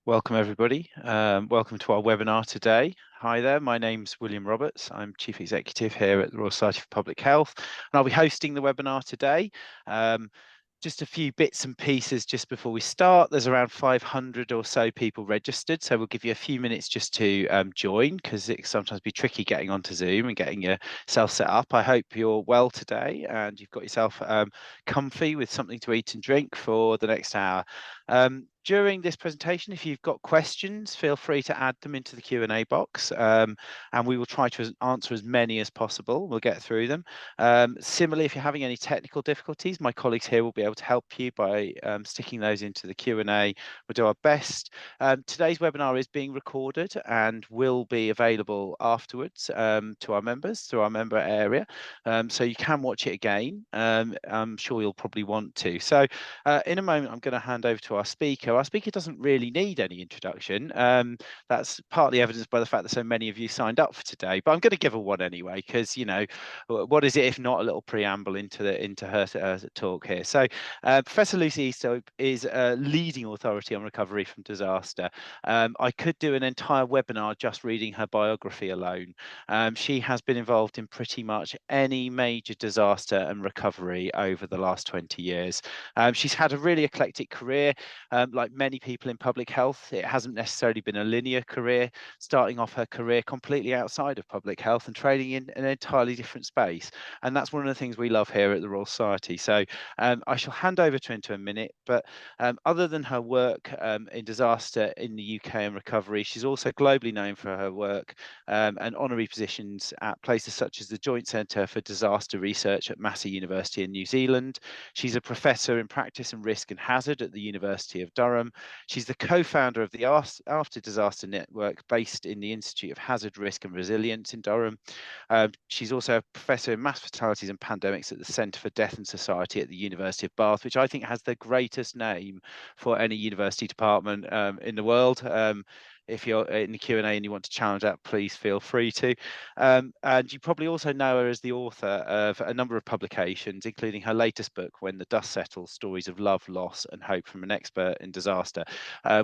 Welcome everybody. Welcome to our webinar today. Hi there, my name's William Roberts. I'm Chief Executive here at the Royal Society for Public Health, and I'll be hosting the webinar today. Just a few bits and pieces just before we start. There's around 500 or so people registered, so we'll give you a few minutes just to join, because it can sometimes be tricky getting onto Zoom and getting yourself set up. I hope you're well today and you've got yourself comfy with something to eat and drink for the next hour. During this presentation, if you've got questions, feel free to add them into the Q&A box, and we will try to answer as many as possible. We'll get through them. Similarly, if you're having any technical difficulties, my colleagues here will be able to help you by sticking those into the Q&A. We'll do our best. Today's webinar is being recorded and will be available afterwards to our members through our member area, so you can watch it again. I'm sure you'll probably want to. So in a moment, I'm going to hand over to our speaker. Our speaker doesn't really need any introduction. That's partly evidenced by the fact that so many of you signed up for today, but I'm going to give her one anyway, because, you know, what is it if not a little preamble into her talk here. So Professor Lucy Easthope is a leading authority on recovery from disaster. I could do an entire webinar just reading her biography alone. She has been involved in pretty much any major disaster and recovery over the last 20 years. She's had a really eclectic career. Like many people in public health, it hasn't necessarily been a linear career, starting off her career completely outside of public health and trading in an entirely different space. And that's one of the things we love here at the Royal Society. So I shall hand over to her in a minute, but other than her work in disaster in the UK and recovery, she's also globally known for her work and honorary positions at places such as the Joint Centre for Disaster Research at Massey University in New Zealand. She's a professor in practice and risk and hazard at the University of Durham. She's the co-founder of the After Disaster Network based in the Institute of Hazard, Risk and Resilience in Durham. She's also a professor in mass fatalities and pandemics at the Centre for Death and Society at the University of Bath, which I think has the greatest name for any university department in the world. If you're in the Q&A and you want to challenge that, please feel free to. And you probably also know her as the author of a number of publications, including her latest book, When the Dust Settles, Stories of Love, Loss and Hope from an Expert in Disaster,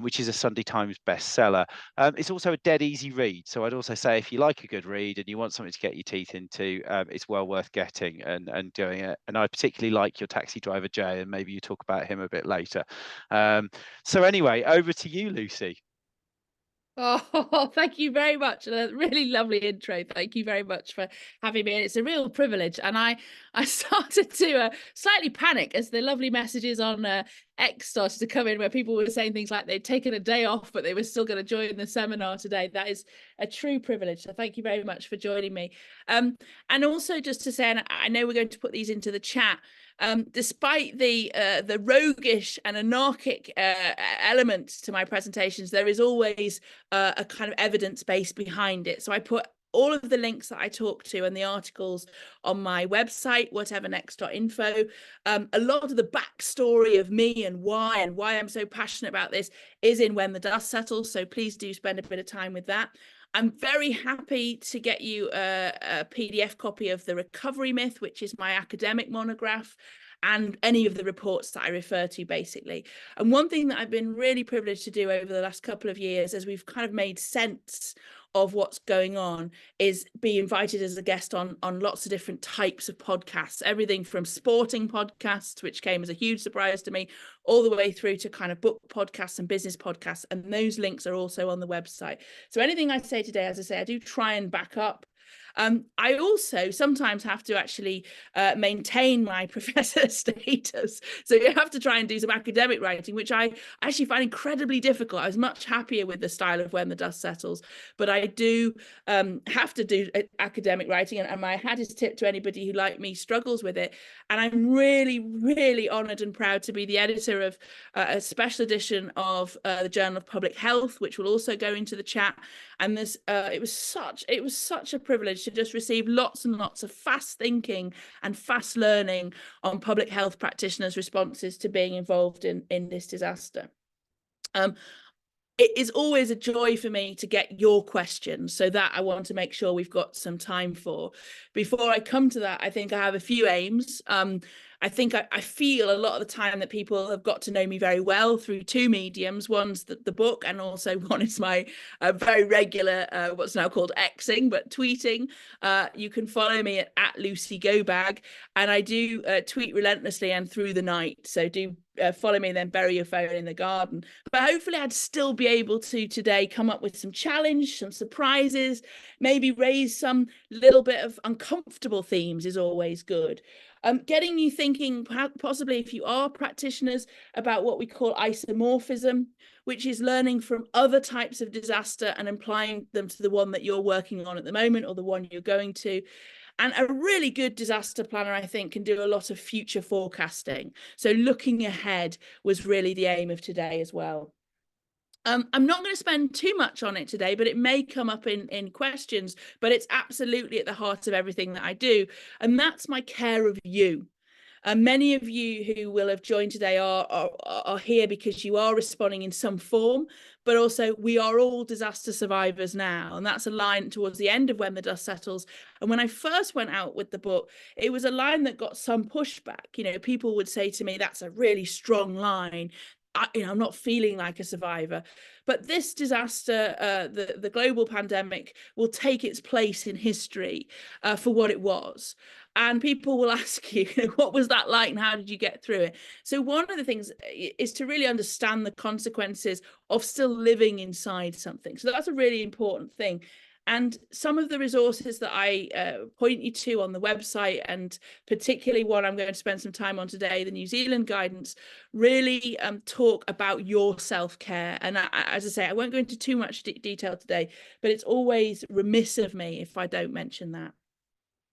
which is a Sunday Times bestseller. It's also a dead easy read. So I'd also say if you like a good read and you want something to get your teeth into, it's well worth getting and doing it. And I particularly like your taxi driver, Jay, and maybe you talk about him a bit later. So anyway, over to you, Lucy. Oh, thank you very much. A really lovely intro. Thank you very much for having me. And it's a real privilege. And I started to slightly panic as the lovely messages on X started to come in, where people were saying things like they'd taken a day off, but they were still going to join the seminar today. That is a true privilege. So thank you very much for joining me. And also just to say, and I know we're going to put these into the chat, despite the roguish and anarchic elements to my presentations, there is always a kind of evidence base behind it. So I put all of the links that I talk to and the articles on my website, whatevernext.info. A lot of the backstory of me and why I'm so passionate about this is in When the Dust Settles. So please do spend a bit of time with that. I'm very happy to get you a PDF copy of The Recovery Myth, which is my academic monograph, and any of the reports that I refer to, basically. And one thing that I've been really privileged to do over the last couple of years, as we've kind of made sense of what's going on, is be invited as a guest on lots of different types of podcasts, everything from sporting podcasts, which came as a huge surprise to me, all the way through to kind of book podcasts and business podcasts. And those links are also on the website. So anything I say today, as I say, I do try and back up. I also sometimes have to actually maintain my professor status. So you have to try and do some academic writing, which I actually find incredibly difficult. I was much happier with the style of When the Dust Settles, but I do have to do academic writing, and my hat is tipped to anybody who, like me, struggles with it. And I'm really, really honoured and proud to be the editor of a special edition of the Journal of Public Health, which will also go into the chat. And this, it was such a privilege to just receive lots and lots of fast thinking and fast learning on public health practitioners' responses to being involved in this disaster. it is always a joy for me to get your questions, so that I want to make sure we've got some time for. Before I come to that, I think I have a few aims. I think I feel a lot of the time that people have got to know me very well through two mediums. One's the book, and also one is my very regular, what's now called Xing, but tweeting. You can follow me at Lucy Gobag, and I do tweet relentlessly and through the night. So do follow me and then bury your phone in the garden. But hopefully I'd still be able to today come up with some challenge, some surprises, maybe raise some little bit of uncomfortable themes is always good. Getting you thinking, possibly if you are practitioners, about what we call isomorphism, which is learning from other types of disaster and applying them to the one that you're working on at the moment or the one you're going to. And a really good disaster planner, I think, can do a lot of future forecasting. So looking ahead was really the aim of today as well. I'm not going to spend too much on it today, but it may come up in questions, but it's absolutely at the heart of everything that I do. And that's my care of you. Many of you who will have joined today are here because you are responding in some form, but also we are all disaster survivors now. And that's a line towards the end of When the Dust Settles. And when I first went out with the book, it was a line that got some pushback. You know, people would say to me, that's a really strong line. I'm not feeling like a survivor. But this disaster, the global pandemic, will take its place in history for what it was. And people will ask you, what was that like and how did you get through it? So one of the things is to really understand the consequences of still living inside something. So that's a really important thing. And some of the resources that I point you to on the website, and particularly one I'm going to spend some time on today, the New Zealand guidance, really talk about your self-care. And as I say, I won't go into too much detail today, but it's always remiss of me if I don't mention that.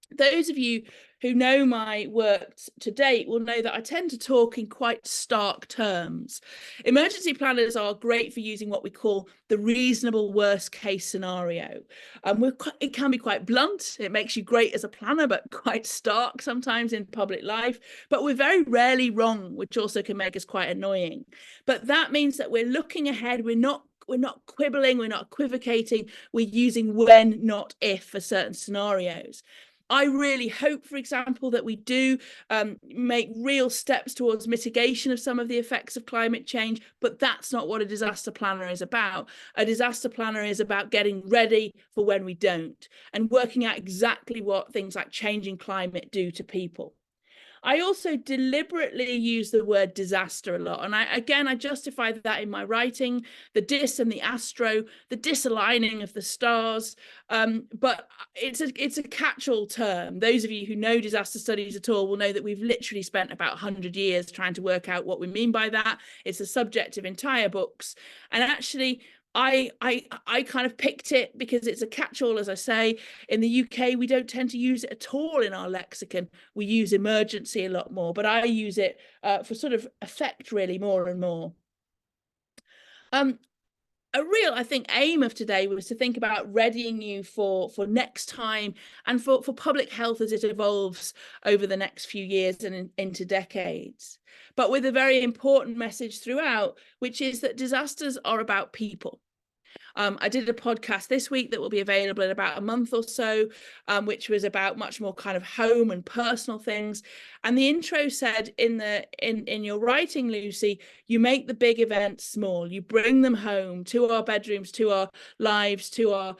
Those of you who know my work to date will know that I tend to talk in quite stark terms. Emergency planners are great for using what we call the reasonable worst case scenario. It can be quite blunt. It makes you great as a planner, but quite stark sometimes in public life. But we're very rarely wrong, which also can make us quite annoying. But that means that we're looking ahead. We're not quibbling. We're not equivocating. We're using when, not if for certain scenarios. I really hope, for example, that we do make real steps towards mitigation of some of the effects of climate change, but that's not what a disaster planner is about. A disaster planner is about getting ready for when we don't and working out exactly what things like changing climate do to people. I also deliberately use the word disaster a lot. And I justify that in my writing, the dis and the astro, the disaligning of the stars. But it's a catch-all term. Those of you who know disaster studies at all will know that we've literally spent about 100 years trying to work out what we mean by that. It's the subject of entire books. And actually, I kind of picked it because it's a catch-all, as I say. In the UK, we don't tend to use it at all in our lexicon. We use emergency a lot more, but I use it for sort of effect really more and more. A real, I think, aim of today was to think about readying you for next time and for public health as it evolves over the next few years and into decades. But with a very important message throughout, which is that disasters are about people. I did a podcast this week that will be available in about a month or so, which was about much more kind of home and personal things. And the intro said in your writing, Lucy, you make the big events small. You bring them home to our bedrooms, to our lives, to our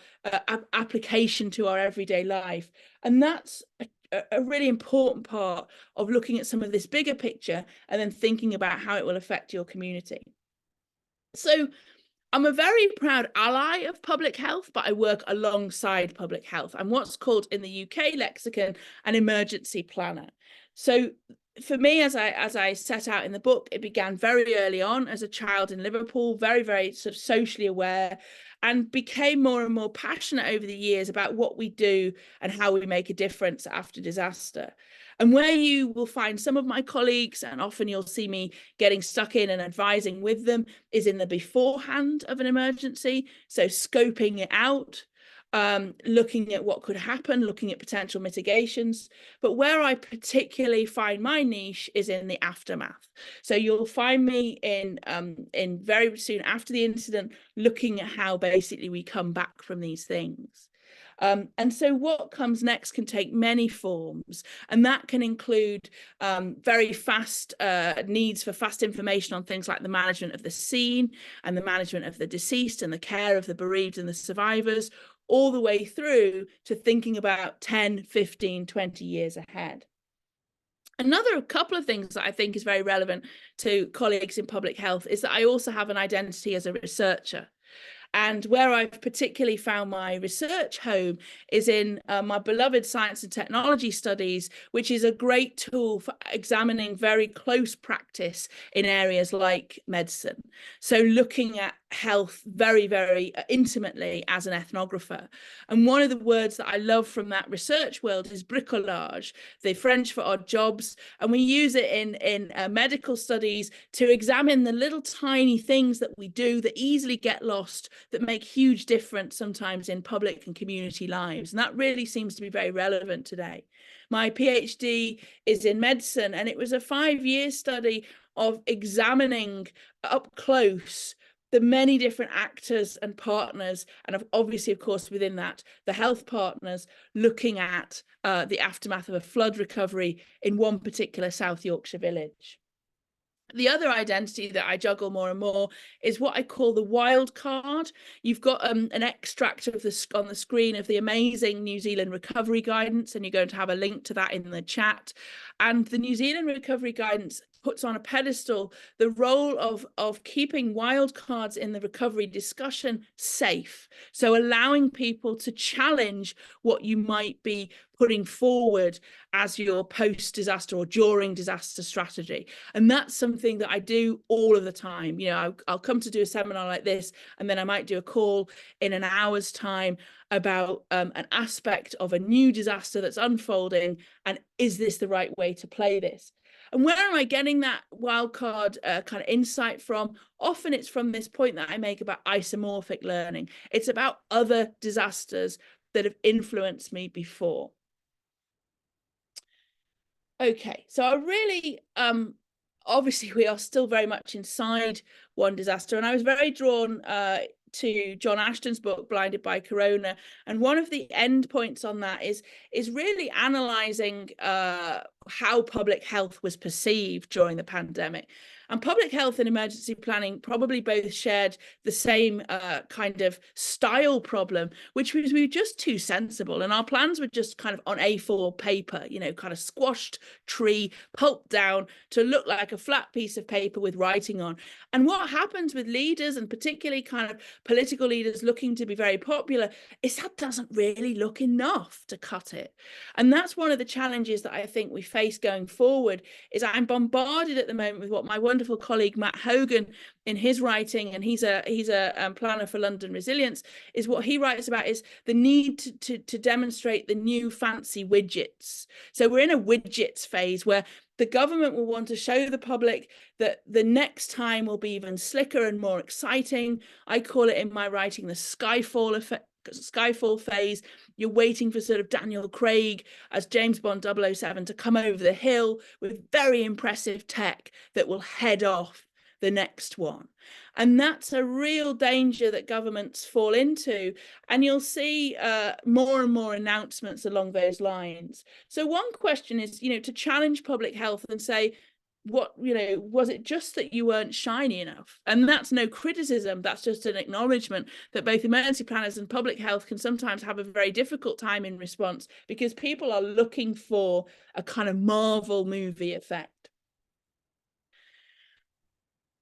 application to our everyday life. And that's a really important part of looking at some of this bigger picture and then thinking about how it will affect your community. So I'm a very proud ally of public health, but I work alongside public health. I'm what's called in the UK lexicon an emergency planner. So for me, as I set out in the book, it began very early on as a child in Liverpool, very, very sort of socially aware, and became more and more passionate over the years about what we do and how we make a difference after disaster. And where you will find some of my colleagues, and often you'll see me getting stuck in and advising with them, is in the beforehand of an emergency. So scoping it out, looking at what could happen, looking at potential mitigations. But where I particularly find my niche is in the aftermath. So you'll find me in very soon after the incident, looking at how basically we come back from these things. And so what comes next can take many forms, and that can include very fast needs for fast information on things like the management of the scene and the management of the deceased and the care of the bereaved and the survivors, all the way through to thinking about 10, 15, 20 years ahead. Another couple of things that I think is very relevant to colleagues in public health is that I also have an identity as a researcher. And where I've particularly found my research home is in my beloved science and technology studies, which is a great tool for examining very close practice in areas like medicine. So looking at health very, very intimately as an ethnographer. And one of the words that I love from that research world is bricolage, the French for odd jobs. And we use it in medical studies to examine the little tiny things that we do that easily get lost, that make huge difference sometimes in public and community lives. And that really seems to be very relevant today. My PhD is in medicine, and it was a 5-year study of examining up close the many different actors and partners, and obviously, of course, within that, the health partners, looking at the aftermath of a flood recovery in one particular South Yorkshire village. The other identity that I juggle more and more is what I call the wild card. You've got an extract of on the screen of the amazing New Zealand recovery guidance, and you're going to have a link to that in the chat. And the New Zealand recovery guidance puts on a pedestal the role of keeping wild cards in the recovery discussion safe. So allowing people to challenge what you might be putting forward as your post-disaster or during disaster strategy. And that's something that I do all of the time. You know, I'll come to do a seminar like this, and then I might do a call in an hour's time about an aspect of a new disaster that's unfolding, and is this the right way to play this? And where am I getting that wildcard kind of insight from? Often it's from this point that I make about isomorphic learning. It's about other disasters that have influenced me before. Okay, so I really, obviously we are still very much inside one disaster, and I was very drawn to John Ashton's book, Blinded by Corona. And one of the end points on that is really analysing how public health was perceived during the pandemic. And public health and emergency planning probably both shared the same kind of style problem, which was we were just too sensible. And our plans were just kind of on A4 paper, you know, kind of squashed tree, pulped down to look like a flat piece of paper with writing on. And what happens with leaders, and particularly kind of political leaders looking to be very popular, is that doesn't really look enough to cut it. And that's one of the challenges that I think we face going forward. Is I'm bombarded at the moment with what my wonderful colleague Matt Hogan, in his writing, and he's a planner for London Resilience, is what he writes about is the need to demonstrate the new fancy widgets. So we're in a widgets phase where the government will want to show the public that the next time will be even slicker and more exciting. I call it in my writing the Skyfall effect. Skyfall phase. You're waiting for sort of Daniel Craig as James Bond 007 to come over the hill with very impressive tech that will head off the next one. And that's a real danger that governments fall into. And you'll see more and more announcements along those lines. So one question is, you know, to challenge public health and say, what, you know, was it just that you weren't shiny enough? And that's no criticism. That's just an acknowledgement that both emergency planners and public health can sometimes have a very difficult time in response, because people are looking for a kind of Marvel movie effect.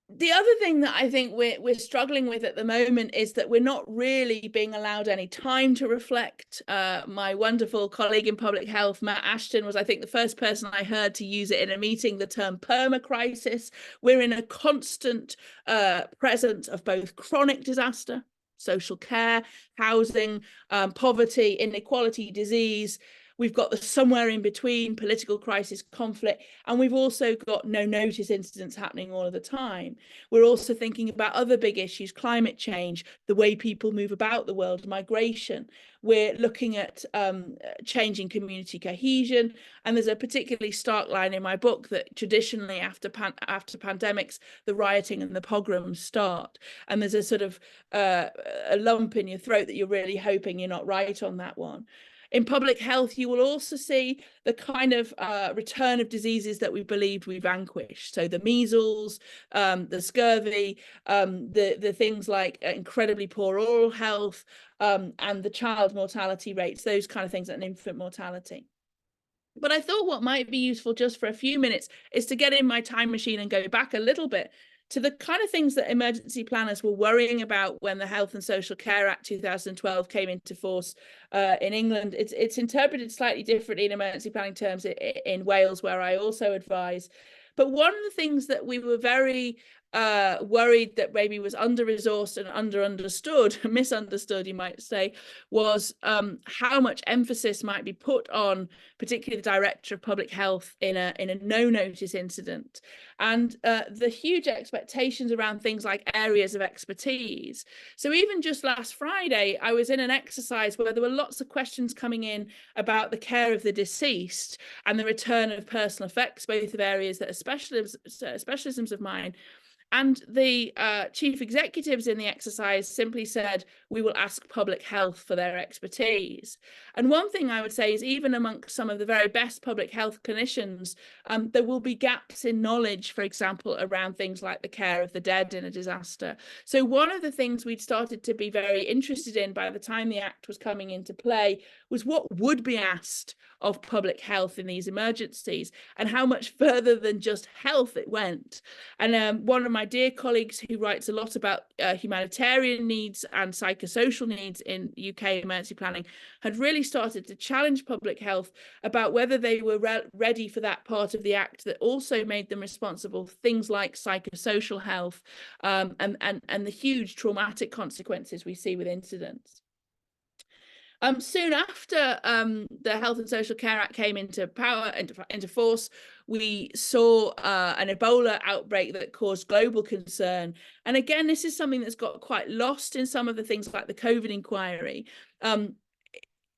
The other thing that I think we're struggling with at the moment is that we're not really being allowed any time to reflect. My wonderful colleague in public health, Matt Ashton, was, I think, the first person I heard to use it in a meeting, the term permacrisis. We're in a constant presence of both chronic disaster, social care, housing, poverty, inequality, disease, We've got the somewhere in between political crisis, conflict, and we've also got no notice incidents happening all of the time. We're also thinking about other big issues, climate change, the way people move about the world, migration. We're looking at changing community cohesion. And there's a particularly stark line in my book that traditionally after pandemics, the rioting and the pogroms start. And there's a sort of a lump in your throat that you're really hoping you're not right on that one. In public health, you will also see the kind of return of diseases that we believed we vanquished. So the measles, the scurvy, the things like incredibly poor oral health, and the child mortality rates, those kind of things, and infant mortality. But I thought what might be useful just for a few minutes is to get in my time machine and go back a little bit to the kind of things that emergency planners were worrying about when the Health and Social Care Act 2012 came into force in England. It's interpreted slightly differently in emergency planning terms in Wales, where I also advise. But one of the things that we were very worried that maybe was under-resourced and understood, misunderstood, you might say, was how much emphasis might be put on, particularly the Director of Public Health in a no-notice incident, and the huge expectations around things like areas of expertise. So even just last Friday, I was in an exercise where there were lots of questions coming in about the care of the deceased and the return of personal effects, both of areas that are specialisms of mine. And the chief executives in the exercise simply said, we will ask public health for their expertise. And one thing I would say is even amongst some of the very best public health clinicians, there will be gaps in knowledge, for example, around things like the care of the dead in a disaster. So one of the things we'd started to be very interested in by the time the Act was coming into play was what would be asked of public health in these emergencies and how much further than just health it went. And one of my dear colleagues who writes a lot about humanitarian needs and psychosocial needs in UK emergency planning had really started to challenge public health about whether they were ready for that part of the Act that also made them responsible for things like psychosocial health and the huge traumatic consequences we see with incidents. Soon after the Health and Social Care Act came into force, we saw an Ebola outbreak that caused global concern. And again, this is something that's got quite lost in some of the things like the COVID inquiry.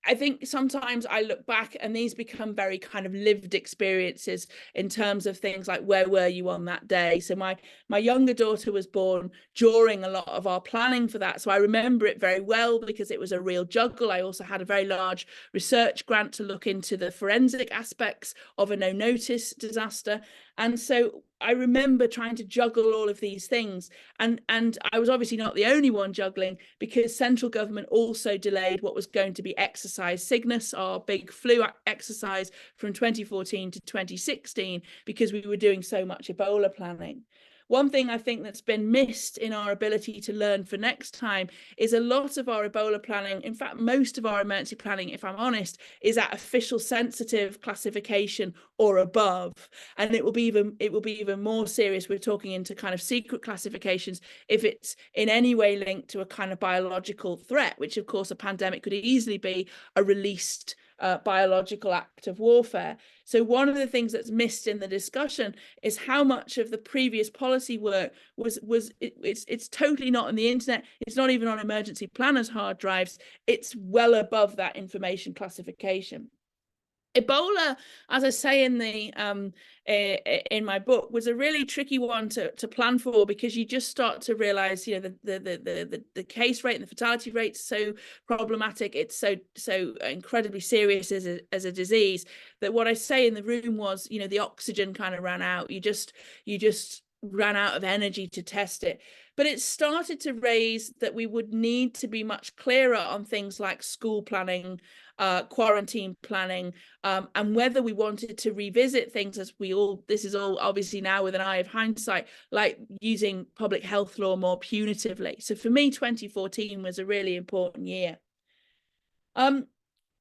I think sometimes I look back and these become very kind of lived experiences in terms of things like, where were you on that day? So my younger daughter was born during a lot of our planning for that. So I remember it very well because it was a real juggle. I also had a very large research grant to look into the forensic aspects of a no-notice disaster. And so I remember trying to juggle all of these things. And I was obviously not the only one juggling, because central government also delayed what was going to be Exercise Cygnus, our big flu exercise, from 2014 to 2016, because we were doing so much Ebola planning. One thing I think that's been missed in our ability to learn for next time is a lot of our Ebola planning, in fact, most of our emergency planning, if I'm honest, is at official sensitive classification or above. And it will be even more serious. We're talking into kind of secret classifications if it's in any way linked to a kind of biological threat, which of course a pandemic could easily be a released biological act of warfare. So one of the things that's missed in the discussion is how much of the previous policy work it's totally not on the internet. It's not even on emergency planners' hard drives. It's well above that information classification. Ebola, as I say in my book, was a really tricky one to plan for, because you just start to realize, you know, the case rate and the fatality rate is so problematic. It's so incredibly serious as a disease that what I say in the room was, you know, the oxygen kind of ran out. You just ran out of energy to test it. But it started to raise that we would need to be much clearer on things like school planning, quarantine planning, and whether we wanted to revisit things as this is all obviously now with an eye of hindsight, like using public health law more punitively. So for me, 2014 was a really important year.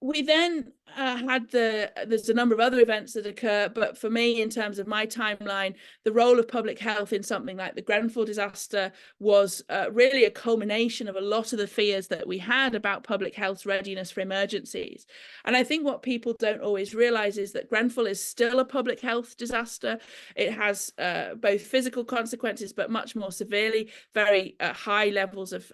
We then there's a number of other events that occur, but for me, in terms of my timeline, the role of public health in something like the Grenfell disaster was really a culmination of a lot of the fears that we had about public health readiness for emergencies. And I think what people don't always realize is that Grenfell is still a public health disaster. It has both physical consequences, but much more severely, very high levels of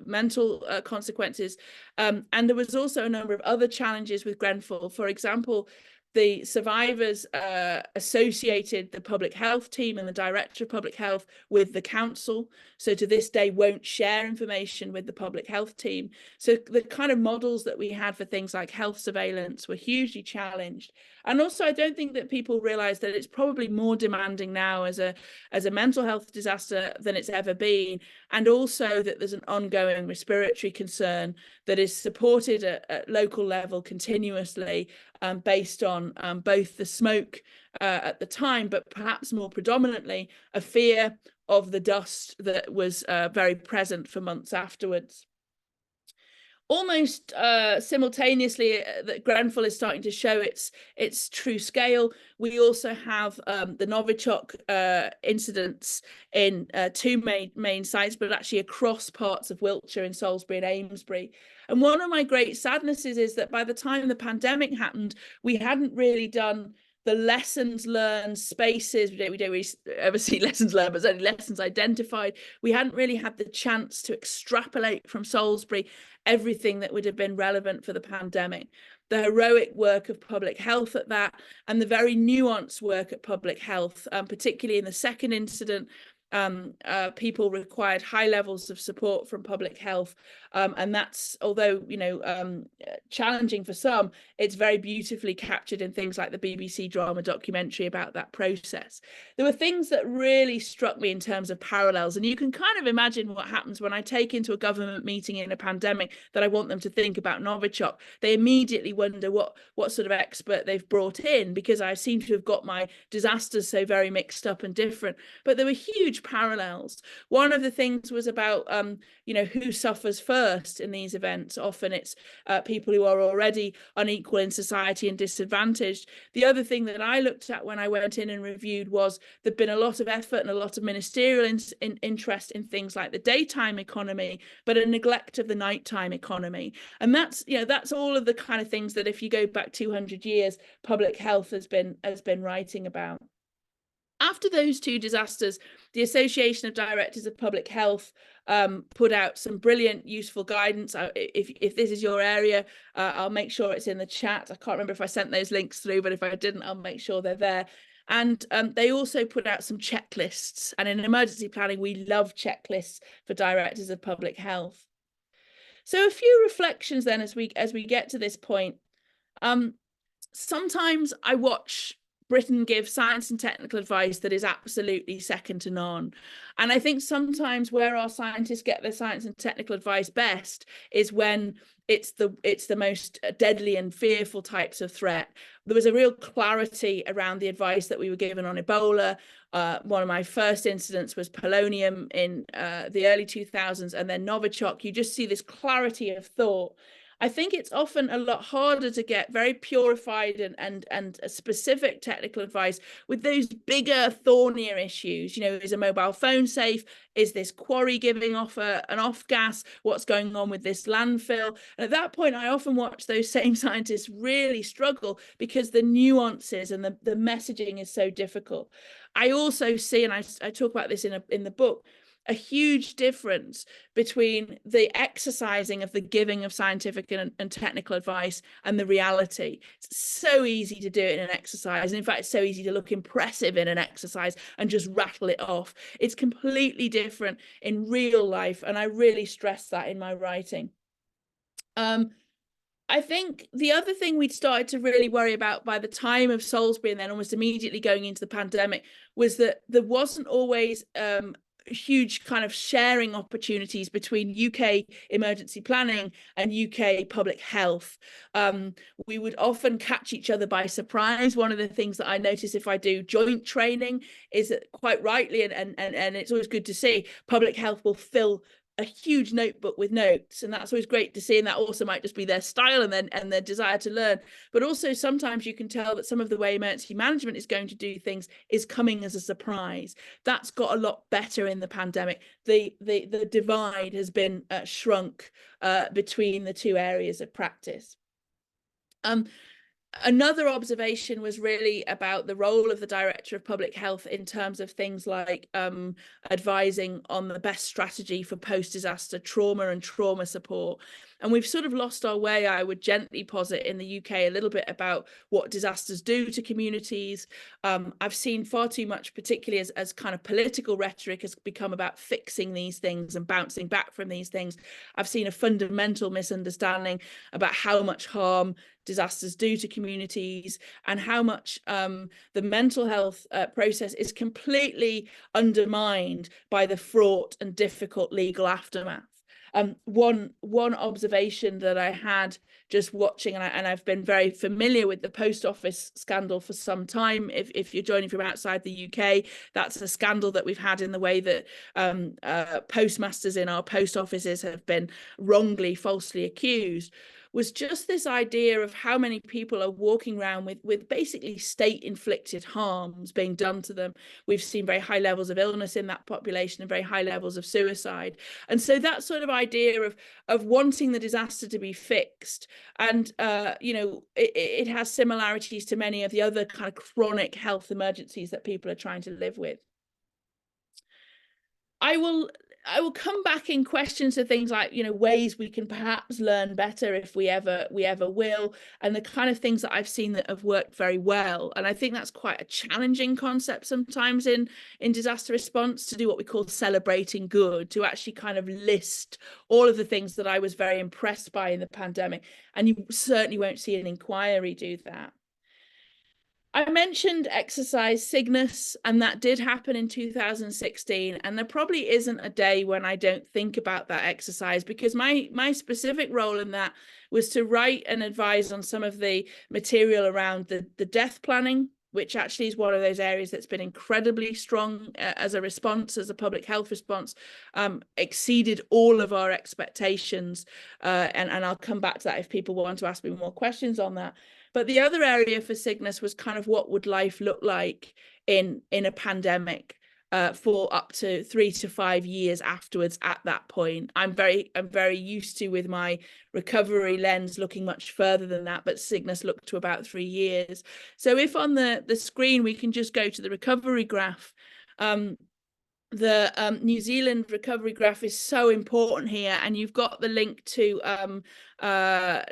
mental consequences. And there was also a number of other challenges with Grenfell. For example, the survivors associated the public health team and the director of public health with the council. So to this day, won't share information with the public health team. So the kind of models that we had for things like health surveillance were hugely challenged. And also, I don't think that people realize that it's probably more demanding now as a mental health disaster than it's ever been. And also that there's an ongoing respiratory concern that is supported at local level continuously, based on both the smoke at the time, but perhaps more predominantly a fear of the dust that was very present for months afterwards. Almost simultaneously, that Grenfell is starting to show its true scale. We also have the Novichok incidents in two main sites, but actually across parts of Wiltshire, in Salisbury and Amesbury. And one of my great sadnesses is that by the time the pandemic happened, we hadn't really done the lessons learned spaces. We don't really ever see lessons learned, but certainly lessons identified. We hadn't really had the chance to extrapolate from Salisbury everything that would have been relevant for the pandemic. The heroic work of public health at that, and the very nuanced work at public health, particularly in the second incident. People required high levels of support from public health, and that's, although challenging for some, it's very beautifully captured in things like the BBC drama documentary about that process. There were things that really struck me in terms of parallels, and you can kind of imagine what happens when I take into a government meeting in a pandemic that I want them to think about Novichok. They immediately wonder what sort of expert they've brought in, because I seem to have got my disasters so very mixed up and different. But there were huge parallels. One of the things was about who suffers first in these events. Often it's people who are already unequal in society and disadvantaged. The other thing that I looked at when I went in and reviewed was there'd been a lot of effort and a lot of ministerial interest in things like the daytime economy, but a neglect of the nighttime economy. And that's all of the kind of things that, if you go back 200 years, public health has been writing about. After those two disasters, the Association of Directors of Public Health put out some brilliant, useful guidance. If this is your area, I'll make sure it's in the chat. I can't remember if I sent those links through, but if I didn't, I'll make sure they're there. And they also put out some checklists. And in emergency planning, we love checklists for directors of public health. So a few reflections then as we get to this point. Sometimes I watch Britain give science and technical advice that is absolutely second to none. And I think sometimes where our scientists get their science and technical advice best is when it's the most deadly and fearful types of threat. There was a real clarity around the advice that we were given on Ebola. One of my first incidents was polonium in the early 2000s, and then Novichok. You just see this clarity of thought. I think it's often a lot harder to get very purified and specific technical advice with those bigger, thornier issues. Is a mobile phone safe? Is this quarry giving off an off gas? What's going on with this landfill? And at that point, I often watch those same scientists really struggle because the nuances and the messaging is so difficult. I also see, and I talk about this in the book, a huge difference between the exercising of the giving of scientific and technical advice and the reality. It's so easy to do it in an exercise. And in fact, it's so easy to look impressive in an exercise and just rattle it off. It's completely different in real life. And I really stress that in my writing. I think the other thing we'd started to really worry about by the time of Salisbury and then almost immediately going into the pandemic was that there wasn't always huge kind of sharing opportunities between UK emergency planning and UK public health. We would often catch each other by surprise. One of the things that I notice if I do joint training is that, quite rightly, and it's always good to see, public health will fill a huge notebook with notes, and that's always great to see, and that also might just be their style and their desire to learn. But also sometimes you can tell that some of the way emergency management is going to do things is coming as a surprise. That's got a lot better in the pandemic. The divide has been shrunk between the two areas of practice. Another observation was really about the role of the Director of Public Health in terms of things like advising on the best strategy for post-disaster trauma and trauma support. And we've sort of lost our way, I would gently posit, in the UK a little bit about what disasters do to communities. I've seen far too much, particularly as kind of political rhetoric has become about fixing these things and bouncing back from these things. I've seen a fundamental misunderstanding about how much harm disasters do to communities and how much the mental health process is completely undermined by the fraught and difficult legal aftermath. One observation that I had just watching, and I've been very familiar with the post office scandal for some time. If you're joining from outside the UK, that's a scandal that we've had in the way that postmasters in our post offices have been wrongly, falsely accused, was just this idea of how many people are walking around with basically state-inflicted harms being done to them. We've seen very high levels of illness in that population and very high levels of suicide. And so that sort of idea of wanting the disaster to be fixed, and you know, it has similarities to many of the other kind of chronic health emergencies that people are trying to live with. I will come back in questions to things like, you know, ways we can perhaps learn better if we ever will, and the kind of things that I've seen that have worked very well. And I think that's quite a challenging concept sometimes in disaster response, to do what we call celebrating good, to actually kind of list all of the things that I was very impressed by in the pandemic. And you certainly won't see an inquiry do that. I mentioned exercise Cygnus, and that did happen in 2016. And there probably isn't a day when I don't think about that exercise, because my specific role in that was to write and advise on some of the material around the death planning, which actually is one of those areas that's been incredibly strong as a response, as a public health response, exceeded all of our expectations. And I'll come back to that if people want to ask me more questions on that. But the other area for Cygnus was kind of what would life look like in a pandemic for up to 3 to 5 years afterwards. At that point, I'm very used to, with my recovery lens, looking much further than that, but Cygnus looked to about 3 years. So if on the screen we can just go to the recovery graph. The New Zealand recovery graph is so important here, and you've got the link to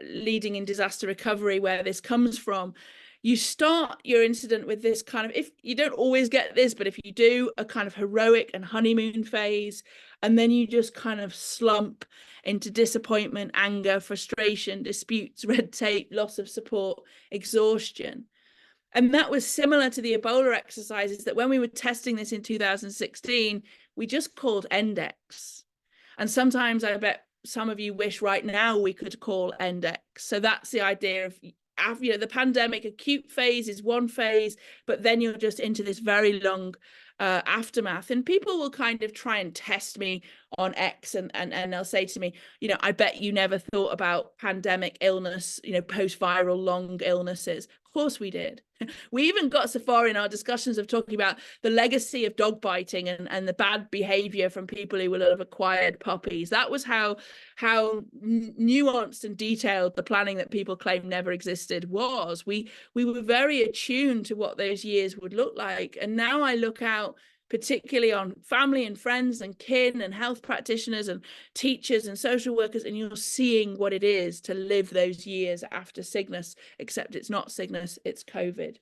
Leading in Disaster Recovery, where this comes from. You start your incident with this kind of, if you don't always get this, but if you do, a kind of heroic and honeymoon phase, and then you just kind of slump into disappointment, anger, frustration, disputes, red tape, loss of support, exhaustion. And that was similar to the Ebola exercises, that when we were testing this in 2016, we just called Endex. And sometimes I bet some of you wish right now we could call Endex. So that's the idea of, you know, the pandemic acute phase is one phase, but then you're just into this very long aftermath. And people will kind of try and test me on X, and they'll say to me, you know, I bet you never thought about pandemic illness, you know, post-viral long illnesses. Of course we did. We even got so far in our discussions of talking about the legacy of dog biting and the bad behavior from people who will have acquired puppies. That was how nuanced and detailed the planning that people claim never existed was. We were very attuned to what those years would look like. And now I look out particularly on family and friends and kin and health practitioners and teachers and social workers, and you're seeing what it is to live those years after Cygnus, except it's not Cygnus, it's COVID.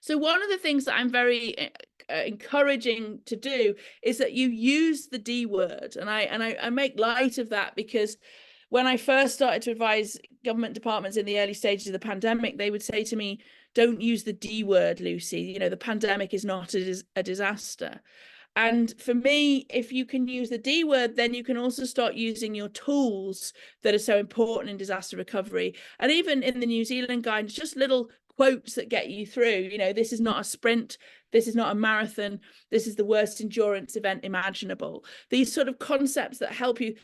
So one of the things that I'm very encouraging to do is that you use the D word, and I make light of that, because when I first started to advise government departments in the early stages of the pandemic, they would say to me, don't use the D word, Lucy. You know, the pandemic is not a disaster. And for me, if you can use the D word, then you can also start using your tools that are so important in disaster recovery. And even in the New Zealand guidance, just little quotes that get you through. You know, this is not a sprint, this is not a marathon, this is the worst endurance event imaginable. These sort of concepts that help you,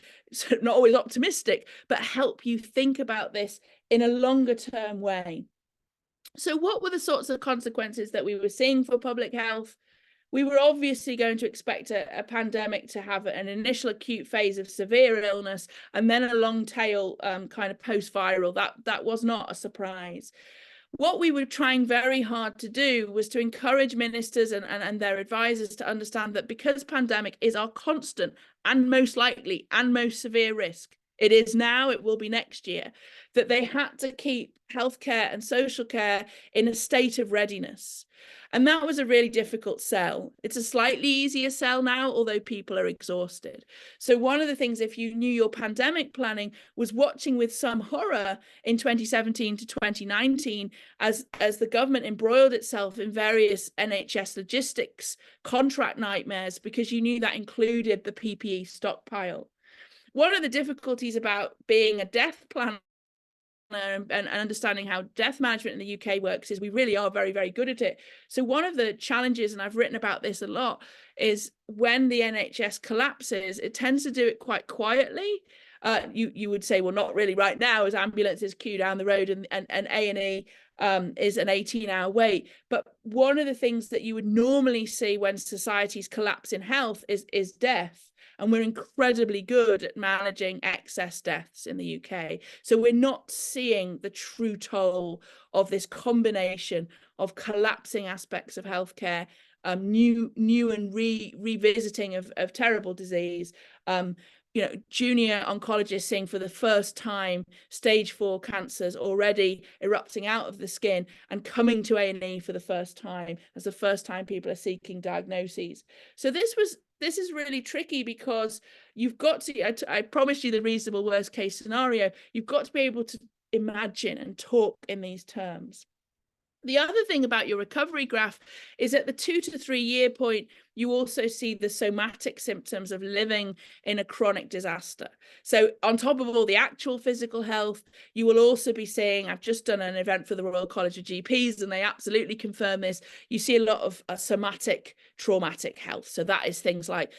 not always optimistic, but help you think about this in a longer term way. So what were the sorts of consequences that we were seeing for public health? We were obviously going to expect a pandemic to have an initial acute phase of severe illness and then a long tail kind of post-viral. That was not a surprise. What we were trying very hard to do was to encourage ministers and their advisors to understand that because pandemic is our constant and most likely and most severe risk, it is now, it will be next year, that they had to keep healthcare and social care in a state of readiness. And that was a really difficult sell. It's a slightly easier sell now, although people are exhausted. So one of the things, if you knew your pandemic planning, was watching with some horror in 2017 to 2019 as the government embroiled itself in various NHS logistics contract nightmares, because you knew that included the PPE stockpile. One of the difficulties about being a death planner and understanding how death management in the UK works is we really are very, very good at it. So one of the challenges, and I've written about this a lot, is when the NHS collapses, it tends to do it quite quietly. You would say, well, not really right now, as ambulances queue down the road and A&E is an 18-hour wait. But one of the things that you would normally see when societies collapse in health is death. And we're incredibly good at managing excess deaths in the UK. So we're not seeing the true toll of this combination of collapsing aspects of healthcare, new and revisiting of terrible disease, junior oncologists seeing for the first time stage 4 cancers already erupting out of the skin and coming to A&E for the first time, as the first time people are seeking diagnoses. So this is really tricky, because you've got to, I promised you the reasonable worst case scenario, you've got to be able to imagine and talk in these terms. The other thing about your recovery graph is at the 2 to 3 year point, you also see the somatic symptoms of living in a chronic disaster. So on top of all the actual physical health, you will also be seeing, I've just done an event for the Royal College of GPs and they absolutely confirm this, you see a lot of somatic traumatic health. So that is things like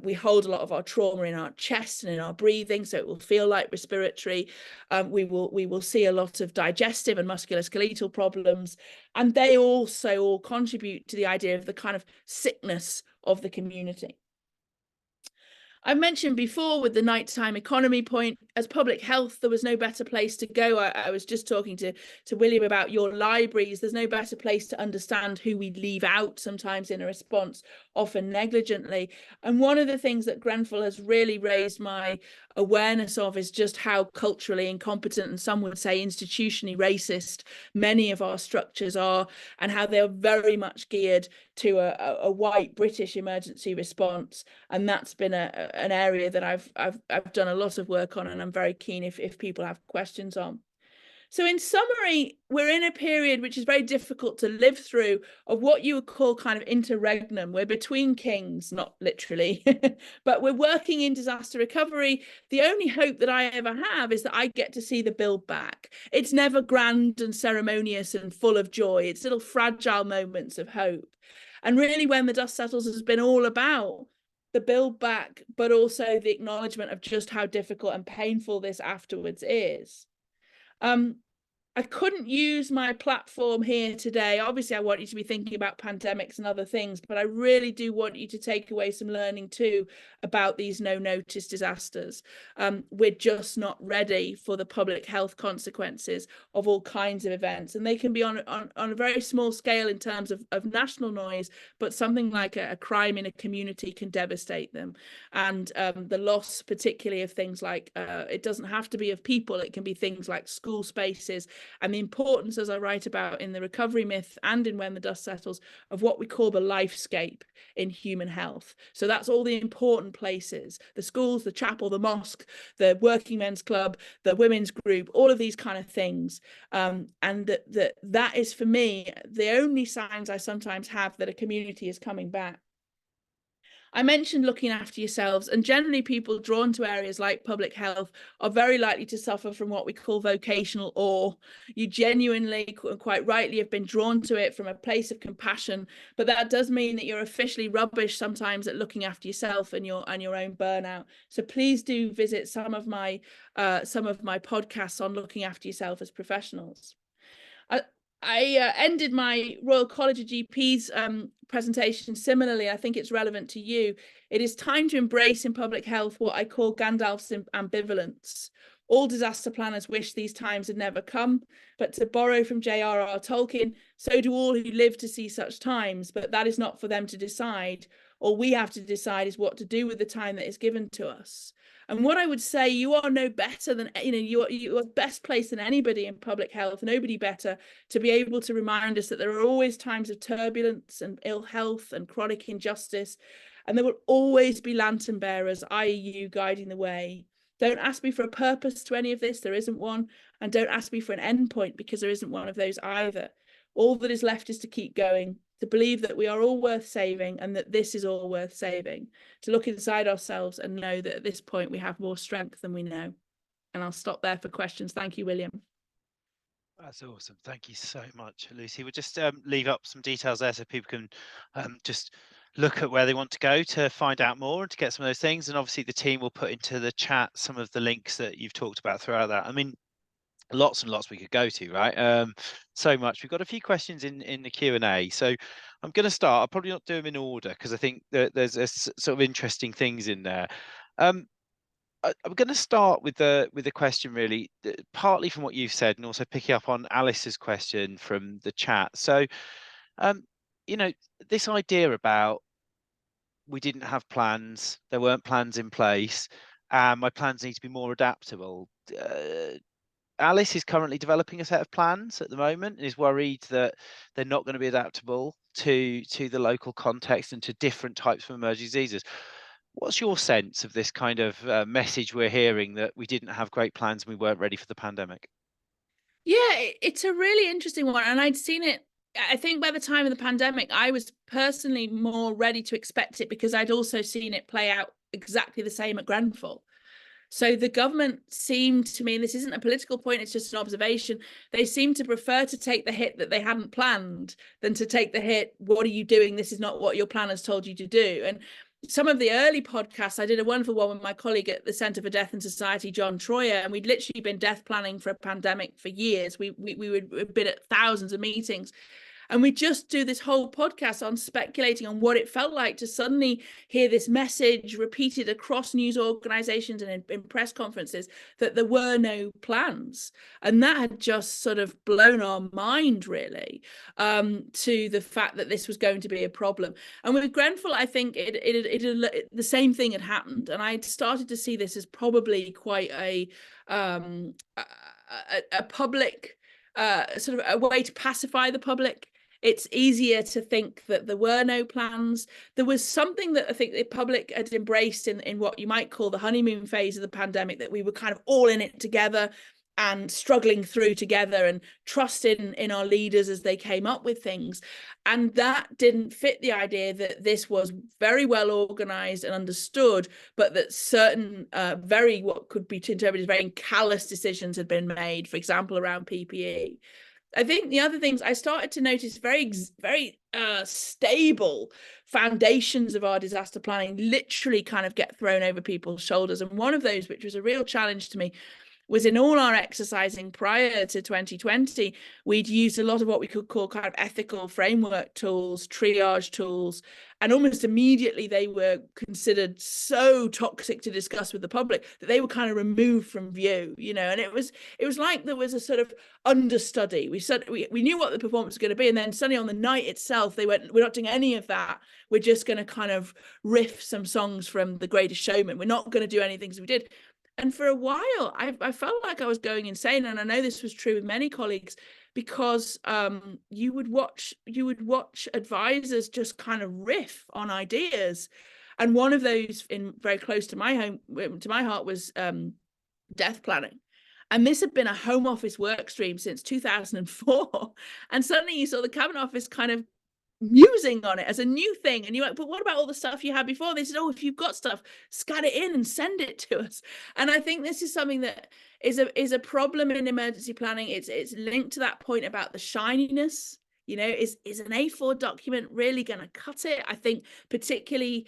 we hold a lot of our trauma in our chest and in our breathing, so it will feel like respiratory. We will see a lot of digestive and musculoskeletal problems, and they also all contribute to the idea of the kind of sickness of the community. I mentioned before with the nighttime economy point, as public health, there was no better place to go. I was just talking to William about your libraries. There's no better place to understand who we leave out sometimes in a response, often negligently. And one of the things that Grenfell has really raised my awareness of is just how culturally incompetent, and some would say institutionally racist, many of our structures are, and how they're very much geared to a white British emergency response. And that's been an area that I've done a lot of work on, and I'm very keen if people have questions on. So in summary, we're in a period which is very difficult to live through, of what you would call kind of interregnum. We're between kings, not literally, but we're working in disaster recovery. The only hope that I ever have is that I get to see the build back. It's never grand and ceremonious and full of joy. It's little fragile moments of hope. And really, when the dust settles, has been all about the build back, but also the acknowledgement of just how difficult and painful this afterwards is. I couldn't use my platform here today. Obviously, I want you to be thinking about pandemics and other things, but I really do want you to take away some learning too about these no-notice disasters. We're just not ready for the public health consequences of all kinds of events, and they can be on a very small scale in terms of national noise, but something like a crime in a community can devastate them. And the loss, particularly of things like, it doesn't have to be of people, it can be things like school spaces, and the importance, as I write about in the recovery myth and in When the Dust Settles, of what we call the lifescape in human health. So that's all the important places, the schools, the chapel, the mosque, the working men's club, the women's group, all of these kind of things. And that is, for me, the only signs I sometimes have that a community is coming back. I mentioned looking after yourselves, and generally people drawn to areas like public health are very likely to suffer from what we call vocational awe. You genuinely, quite rightly, have been drawn to it from a place of compassion, but that does mean that you're officially rubbish sometimes at looking after yourself and your own burnout. So please do visit some of my podcasts on looking after yourself as professionals. I ended my Royal College of GPs presentation similarly. I think it's relevant to you. It is time to embrace in public health what I call Gandalf's ambivalence. All disaster planners wish these times had never come, but to borrow from J.R.R. Tolkien, so do all who live to see such times, but that is not for them to decide. All we have to decide is what to do with the time that is given to us. And what I would say, you are no better than, you are best placed than anybody in public health, nobody better, to be able to remind us that there are always times of turbulence and ill health and chronic injustice, and there will always be lantern bearers, i.e. you, guiding the way. Don't ask me for a purpose to any of this, there isn't one, and don't ask me for an end point, because there isn't one of those either. All that is left is to keep going, to believe that we are all worth saving and that this is all worth saving, to look inside ourselves and know that at this point we have more strength than we know. And I'll stop there for questions. Thank you, William. That's awesome. Thank you so much, Lucy. We'll just leave up some details there so people can just look at where they want to go to find out more and to get some of those things. And obviously the team will put into the chat some of the links that you've talked about throughout that. I mean, lots and lots we could go to, right? So much. We've got a few questions in the Q&A. So I'm going to start. I'll probably not do them in order because I think that there's sort of interesting things in there. I'm going to start with the question really, partly from what you've said, and also picking up on Alice's question from the chat. So, you know, this idea about we didn't have plans, there weren't plans in place, and my plans need to be more adaptable. Alice is currently developing a set of plans at the moment and is worried that they're not going to be adaptable to the local context and to different types of emerging diseases. What's your sense of this kind of message we're hearing that we didn't have great plans and we weren't ready for the pandemic? Yeah, it's a really interesting one. And I'd seen it, I think by the time of the pandemic, I was personally more ready to expect it because I'd also seen it play out exactly the same at Grenfell. So the government seemed to me, and this isn't a political point, it's just an observation, they seemed to prefer to take the hit that they hadn't planned than to take the hit, what are you doing? This is not what your planners told you to do. And some of the early podcasts, I did a wonderful one with my colleague at the Centre for Death and Society, John Troyer, and we'd literally been death planning for a pandemic for years. We'd been at thousands of meetings. And we just do this whole podcast on speculating on what it felt like to suddenly hear this message repeated across news organizations and in press conferences that there were no plans. And that had just sort of blown our mind, really, to the fact that this was going to be a problem. And with Grenfell, I think the same thing had happened. And I started to see this as probably quite a public, sort of a way to pacify the public. It's easier to think that there were no plans. There was something that I think the public had embraced in what you might call the honeymoon phase of the pandemic, that we were kind of all in it together and struggling through together and trust in our leaders as they came up with things. And that didn't fit the idea that this was very well organized and understood, but that certain very, what could be interpreted as very callous decisions had been made, for example, around PPE. I think the other things I started to notice very stable foundations of our disaster planning literally kind of get thrown over people's shoulders. And one of those, which was a real challenge to me, was in all our exercising prior to 2020, we'd used a lot of what we could call kind of ethical framework tools, triage tools, and almost immediately they were considered so toxic to discuss with the public that they were kind of removed from view, you know. And it was like there was a sort of understudy. We knew what the performance was going to be, and then suddenly on the night itself, they went, we're not doing any of that. We're just going to kind of riff some songs from The Greatest Showman. We're not going to do anything as we did. And for a while, I felt like I was going insane. And I know this was true with many colleagues, because you would watch advisors just kind of riff on ideas. And one of those very close to my heart was death planning. And this had been a Home Office work stream since 2004. And suddenly you saw the Cabinet Office kind of musing on it as a new thing. And you're like, but what about all the stuff you had before? They said, oh, if you've got stuff, scan it in and send it to us. And I think this is something that is a problem in emergency planning. It's linked to that point about the shininess. You know, is an A4 document really going to cut it? I think particularly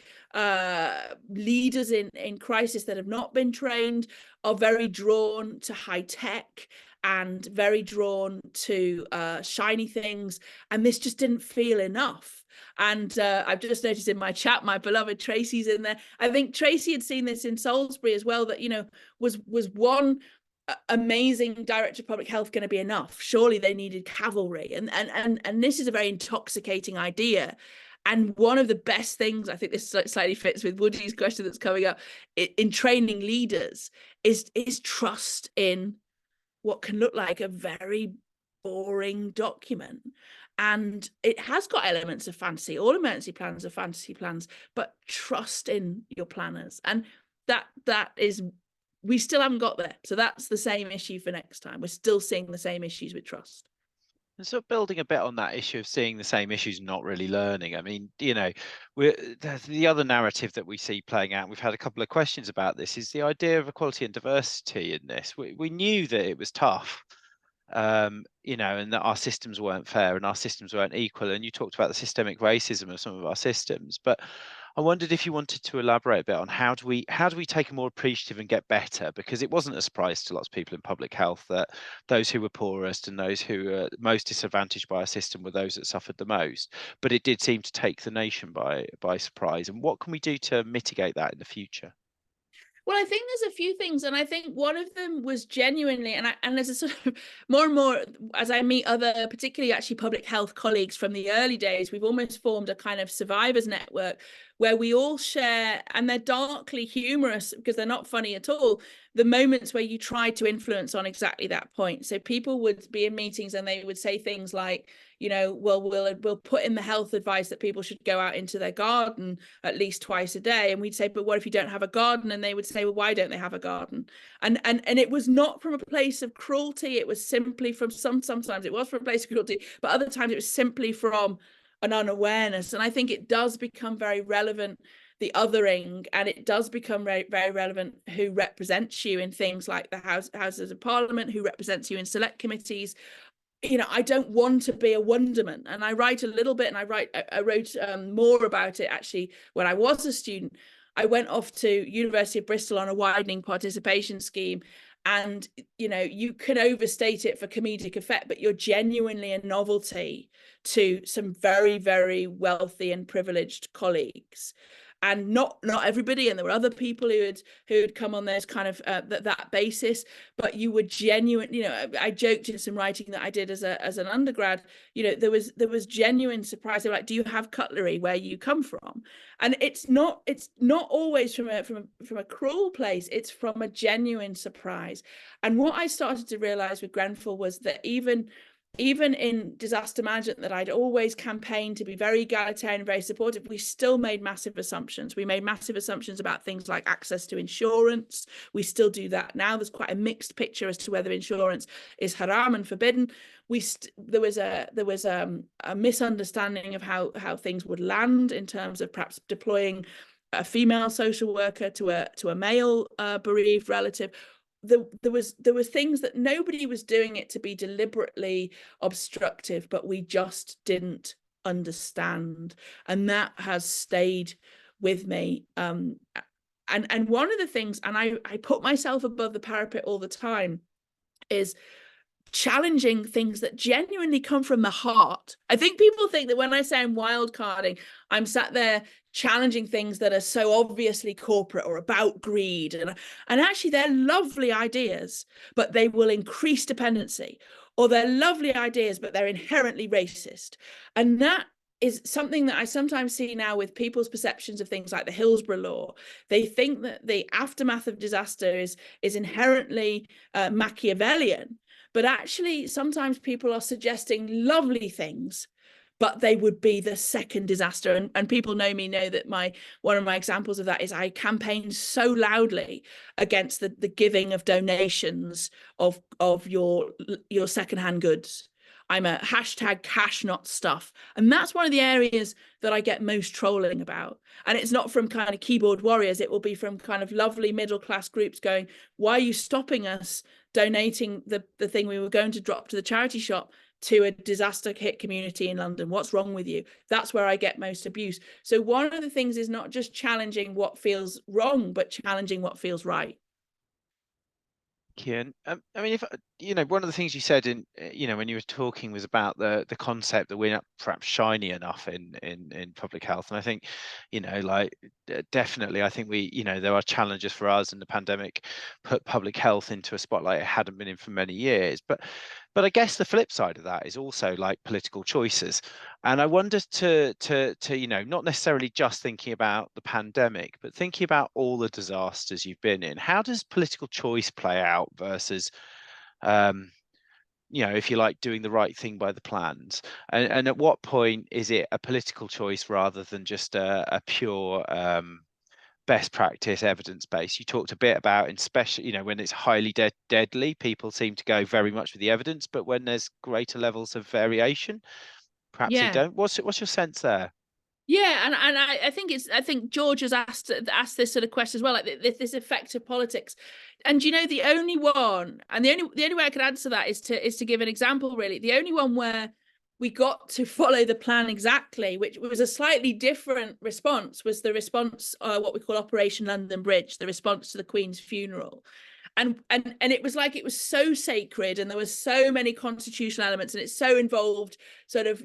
leaders in crisis that have not been trained are very drawn to high tech and very drawn to shiny things. And this just didn't feel enough. And I've just noticed in my chat, my beloved Tracy's in there. I think Tracy had seen this in Salisbury as well, that, you know, was one amazing director of public health going to be enough? Surely they needed cavalry. And this is a very intoxicating idea. And one of the best things, I think this slightly fits with Woody's question that's coming up, in training leaders is trust in what can look like a very boring document. And it has got elements of fantasy. All emergency plans are fantasy plans, but trust in your planners. And that is, we still haven't got there. So that's the same issue for next time. We're still seeing the same issues with trust. And sort of building a bit on that issue of seeing the same issues, not really learning. I mean, you know, the other narrative that we see playing out, we've had a couple of questions about this, is the idea of equality and diversity in this. We knew that it was tough, you know, and that our systems weren't fair and our systems weren't equal. And you talked about the systemic racism of some of our systems, but I wondered if you wanted to elaborate a bit on how do we take a more appreciative and get better, because it wasn't a surprise to lots of people in public health that those who were poorest and those who were most disadvantaged by our system were those that suffered the most. But it did seem to take the nation by surprise. And what can we do to mitigate that in the future? Well, I think there's a few things, and I think one of them was genuinely, and there's a sort of more and more as I meet other, particularly actually public health colleagues from the early days, we've almost formed a kind of survivors network where we all share, and they're darkly humorous because they're not funny at all, the moments where you try to influence on exactly that point. So people would be in meetings and they would say things like, you know, well, we'll put in the health advice that people should go out into their garden at least twice a day. And we'd say, but what if you don't have a garden? And they would say, well, why don't they have a garden? And it was not from a place of cruelty. It was simply from sometimes it was from a place of cruelty, but other times it was simply from an unawareness. And I think it does become very relevant, the othering, and it does become very, very relevant who represents you in things like the Houses of Parliament, who represents you in select committees. You know, I don't want to be a wonderment, and I write a little bit, and I wrote more about it actually when I was a student. I went off to University of Bristol on a widening participation scheme, and you know, you can overstate it for comedic effect, but you're genuinely a novelty to some very, very wealthy and privileged colleagues. And not everybody, and there were other people who had come on those kind of that basis, but you were genuine. You know, I joked in some writing that I did as an undergrad. You know, there was genuine surprise. They were like, "Do you have cutlery where you come from?" And it's not always from a cruel place. It's from a genuine surprise. And what I started to realize with Grenfell was that even in disaster management that I'd always campaigned to be very egalitarian, very supportive, we still made massive assumptions. We made massive assumptions about things like access to insurance. We still do that now. There's quite a mixed picture as to whether insurance is haram and forbidden. There was a misunderstanding of how things would land in terms of perhaps deploying a female social worker to a male bereaved relative. There was things that nobody was doing it to be deliberately obstructive, but we just didn't understand, and that has stayed with me. And one of the things, and I put myself above the parapet all the time, is challenging things that genuinely come from the heart. I think people think that when I say I'm wildcarding, I'm sat there challenging things that are so obviously corporate or about greed. And actually they're lovely ideas, but they will increase dependency. Or they're lovely ideas, but they're inherently racist. And that is something that I sometimes see now with people's perceptions of things like the Hillsborough Law. They think that the aftermath of disaster is inherently Machiavellian. But actually, sometimes people are suggesting lovely things, but they would be the second disaster. And people know me, know that one of my examples of that is I campaigned so loudly against the giving of donations of your secondhand goods. I'm a hashtag cash not stuff. And that's one of the areas that I get most trolling about. And it's not from kind of keyboard warriors. It will be from kind of lovely middle class groups going, why are you stopping us donating the thing we were going to drop to the charity shop to a disaster hit community in London? What's wrong with you? That's where I get most abuse. So one of the things is not just challenging what feels wrong, but challenging what feels right. Kian, I mean, if one of the things you said in when you were talking was about the concept that we're not perhaps shiny enough in public health, and I think definitely I think there are challenges for us, and the pandemic put public health into a spotlight it hadn't been in for many years. But I guess the flip side of that is also like political choices. And I wonder to not necessarily just thinking about the pandemic, but thinking about all the disasters you've been in. How does political choice play out versus, if you like, doing the right thing by the plans? And at what point is it a political choice rather than just a pure best practice evidence base? You talked a bit about, in special, when it's highly deadly, people seem to go very much with the evidence, but when there's greater levels of variation, perhaps they Yeah. don't. What's your sense there? Yeah, and I think George has asked this sort of question as well, like this effect of politics, and the only one, and the only way I could answer that is to give an example. Really, the only one where we got to follow the plan exactly, which was a slightly different response, was the response, what we call Operation London Bridge, the response to the Queen's funeral. And it was like, it was so sacred, and there was so many constitutional elements, and it's so involved sort of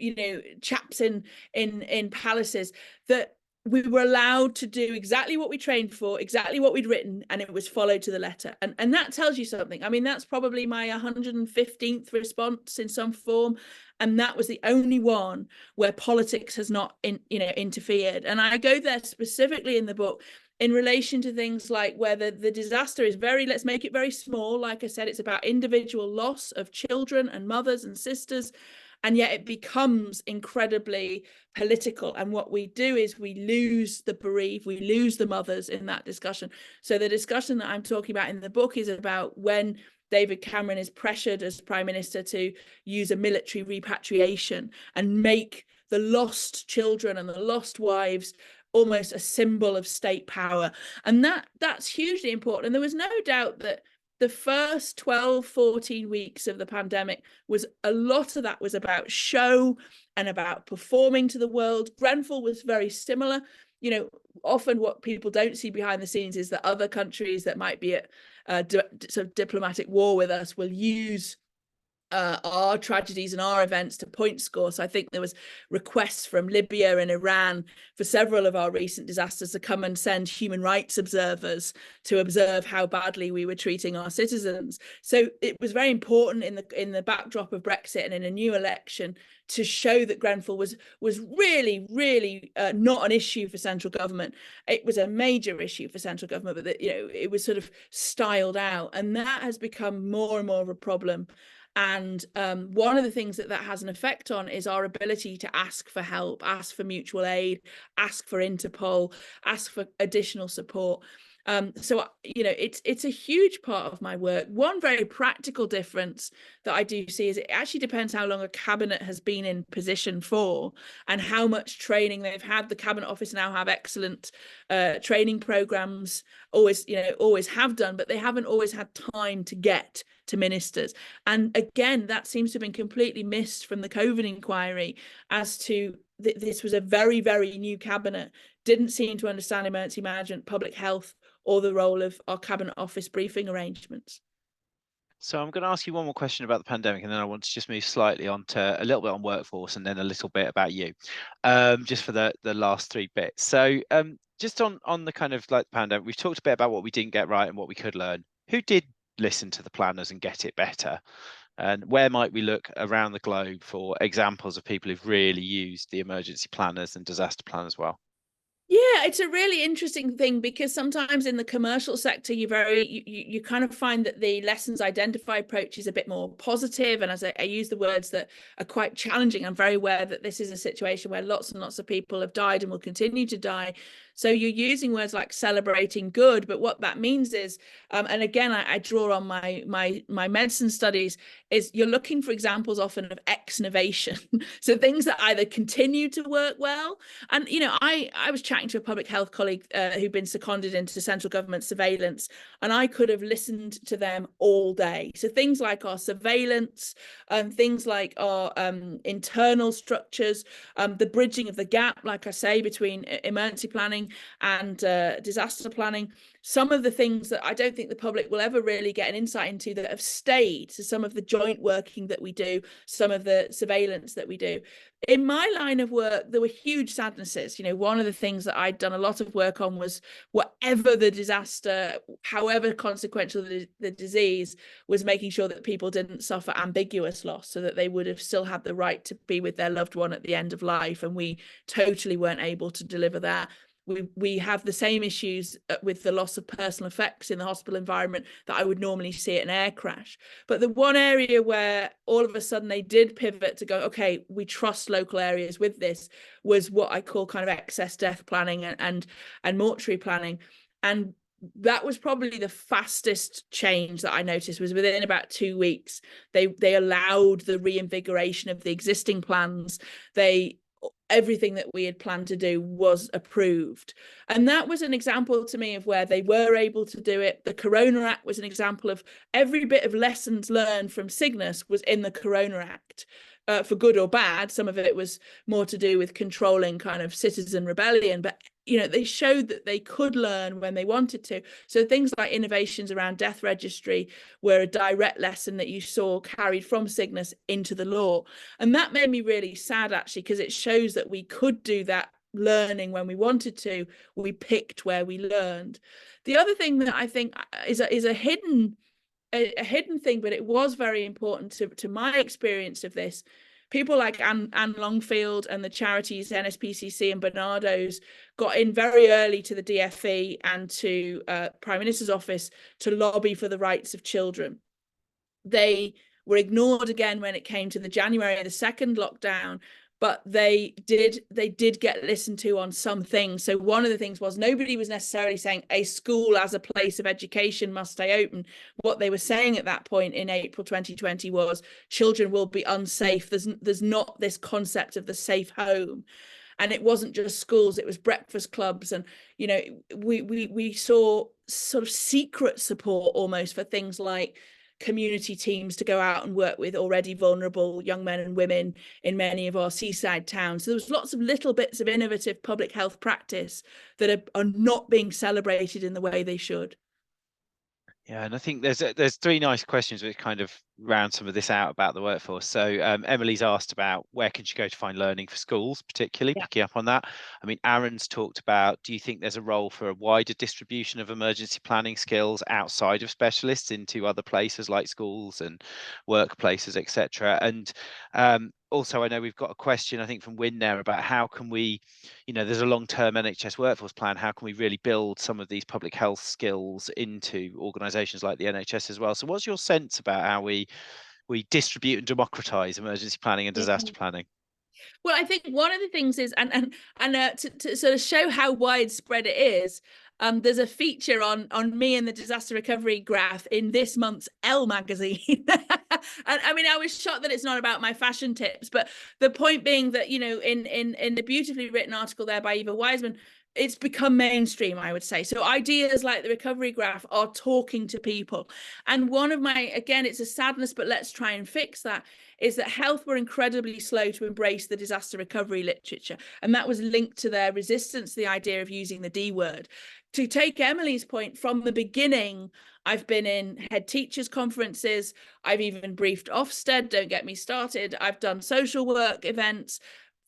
chaps in palaces, that we were allowed to do exactly what we trained for, exactly what we'd written, and it was followed to the letter. And that tells you something. I mean, that's probably my 115th response in some form, and that was the only one where politics has not interfered. And I go there specifically in the book in relation to things like where the disaster is let's make it very small. Like I said, it's about individual loss of children and mothers and sisters, and yet it becomes incredibly political. And what we do is we lose the bereaved, we lose the mothers in that discussion. So the discussion that I'm talking about in the book is about when David Cameron is pressured as Prime Minister to use a military repatriation and make the lost children and the lost wives almost a symbol of state power. And that's hugely important. And there was no doubt that the first 12, 14 weeks of the pandemic was a lot of that was about show and about performing to the world. Grenfell was very similar. Often what people don't see behind the scenes is that other countries that might be at sort of diplomatic war with us will use our tragedies and our events to point score. So I think there was requests from Libya and Iran for several of our recent disasters to come and send human rights observers to observe how badly we were treating our citizens. So it was very important in the backdrop of Brexit and in a new election to show that Grenfell was really, really not an issue for central government. It was a major issue for central government, but that, it was sort of styled out, and that has become more and more of a problem. And one of the things that has an effect on is our ability to ask for help, ask for mutual aid, ask for Interpol, ask for additional support. So it's a huge part of my work. One very practical difference that I do see is it actually depends how long a cabinet has been in position for and how much training they've had. The Cabinet Office now have excellent training programs, always have done, but they haven't always had time to get to ministers. And again, that seems to have been completely missed from the COVID inquiry as to this was a very, very new cabinet, didn't seem to understand emergency management, public health, or the role of our Cabinet Office briefing arrangements. So I'm going to ask you one more question about the pandemic, and then I want to just move slightly on to a little bit on workforce, and then a little bit about you, just for the last three bits. So just on the kind of like the pandemic, we've talked a bit about what we didn't get right and what we could learn. Who did listen to the planners and get it better? And where might we look around the globe for examples of people who've really used the emergency planners and disaster planners well? Yeah, it's a really interesting thing because sometimes in the commercial sector, you kind of find that the lessons identified approach is a bit more positive. And as I use the words that are quite challenging, I'm very aware that this is a situation where lots and lots of people have died and will continue to die. So you're using words like celebrating good, but what that means is, and again, I draw on my medicine studies, is you're looking for examples often of ex-novation. So things that either continue to work well, and I was chatting to a public health colleague who'd been seconded into central government surveillance, and I could have listened to them all day. So things like our surveillance, things like our internal structures, the bridging of the gap, like I say, between emergency planning and disaster planning. Some of the things that I don't think the public will ever really get an insight into that have stayed. So some of the joint working that we do, some of the surveillance that we do. In my line of work, there were huge sadnesses. One of the things that I'd done a lot of work on was, whatever the disaster, however consequential the disease, was making sure that people didn't suffer ambiguous loss, so that they would have still had the right to be with their loved one at the end of life. And we totally weren't able to deliver that. We have the same issues with the loss of personal effects in the hospital environment that I would normally see at an air crash. But the one area where all of a sudden they did pivot to go, okay, we trust local areas with this, was what I call kind of excess death planning and mortuary planning. And that was probably the fastest change that I noticed. Was within about 2 weeks, they allowed the reinvigoration of the existing plans. Everything that we had planned to do was approved. And that was an example to me of where they were able to do it. The Corona Act was an example of every bit of lessons learned from Cygnus was in the Corona Act. For good or bad, some of it was more to do with controlling kind of citizen rebellion, but they showed that they could learn when they wanted to. So things like innovations around death registry were a direct lesson that you saw carried from Cygnus into the law. And that made me really sad, actually, because it shows that we could do that learning when we wanted to. We picked where we learned. The other thing that I think is a hidden thing, but it was very important to my experience of this. People like Anne Longfield and the charities NSPCC and Barnardo's got in very early to the DfE and to Prime Minister's office to lobby for the rights of children. They were ignored again when it came to the January, the second lockdown, but they did get listened to on some things. So one of the things was, nobody was necessarily saying a school as a place of education must stay open. What they were saying at that point in April 2020 was, children will be unsafe. There's not this concept of the safe home. And it wasn't just schools, it was breakfast clubs. And, we saw sort of secret support almost for things like community teams to go out and work with already vulnerable young men and women in many of our seaside towns. So there was lots of little bits of innovative public health practice that are not being celebrated in the way they should. Yeah, and I think there's three nice questions which kind of round some of this out about the workforce. So Emily's asked about where can she go to find learning for schools, particularly picking up on that. I mean, Aaron's talked about, do you think there's a role for a wider distribution of emergency planning skills outside of specialists into other places like schools and workplaces, etc. And also, I know we've got a question, I think, from Wynne there about how can we, there's a long-term NHS workforce plan. How can we really build some of these public health skills into organisations like the NHS as well? So what's your sense about how we distribute and democratise emergency planning and disaster planning? Well, I think one of the things is, and to sort of show how widespread it is, there's a feature on me and the disaster recovery graph in this month's Elle magazine. And I mean, I was shocked that it's not about my fashion tips, but the point being that, in the beautifully written article there by Eva Wiseman, it's become mainstream, I would say. So ideas like the recovery graph are talking to people. And one of my, again, it's a sadness, but let's try and fix that, is that health were incredibly slow to embrace the disaster recovery literature. And that was linked to their resistance to the idea of using the D word. To take Emily's point, from the beginning, I've been in head teachers conferences. I've even briefed Ofsted, don't get me started. I've done social work events.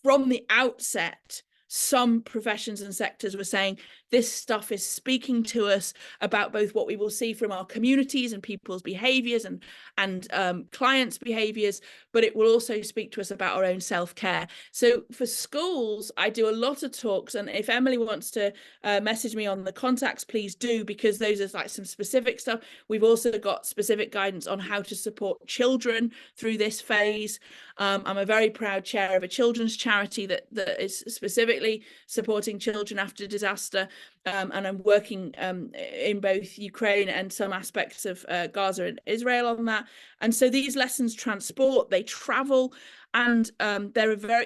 From the outset, some professions and sectors were saying, this stuff is speaking to us about both what we will see from our communities and people's behaviors and clients' behaviors, but it will also speak to us about our own self-care. So for schools, I do a lot of talks, and if Emily wants to message me on the contacts, please do, because those are like some specific stuff. We've also got specific guidance on how to support children through this phase. I'm a very proud chair of a children's charity that is specifically supporting children after disaster, and I'm working in both Ukraine and some aspects of Gaza and Israel on that. And so these lessons transport, they travel, and